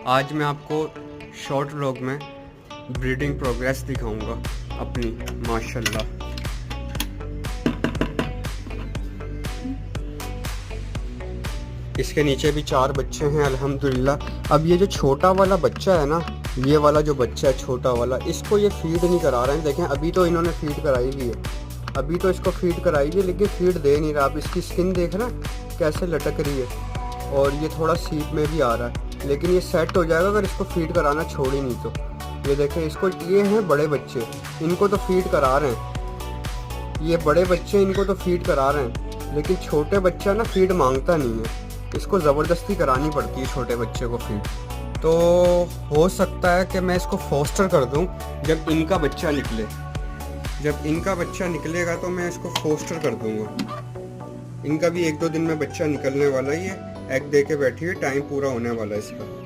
आज मैं आपको शॉर्ट व्लॉग में ब्रीडिंग प्रोग्रेस दिखाऊंगा अपनी, माशाल्लाह। इसके नीचे भी 4 बच्चे हैं अल्हम्दुलिल्लाह। अब ये जो छोटा वाला बच्चा है ना, ये वाला जो बच्चा है छोटा वाला, इसको ये फीड नहीं करा रहे हैं। देखें अभी तो इन्होंने फीड कराई हुई है, अभी तो इसको फीड कराई हुई है, लेकिन फीड दे नहीं रहा। अब इसकी स्किन देख ना कैसे लटक रही है, और ये थोड़ा सीप में भी आ रहा है, लेकिन ये सेट हो जाएगा अगर इसको फीड कराना छोड़ी नहीं तो। ये देखें इसको, ये हैं बड़े बच्चे, इनको तो फीड करा रहे हैं। ये बड़े बच्चे इनको तो फीड करा रहे हैं, लेकिन छोटे बच्चा ना फीड मांगता नहीं है, इसको ज़बरदस्ती करानी पड़ती है छोटे बच्चे को फीड। तो हो सकता है कि मैं इसको फोस्टर कर दूं जब इनका बच्चा निकले। जब इनका बच्चा निकलेगा तो मैं इसको फोस्टर कर दूंगा। इनका भी 1-2 दिन में बच्चा निकलने वाला ही है, एग दे के बैठी है, टाइम पूरा होने वाला है इसका।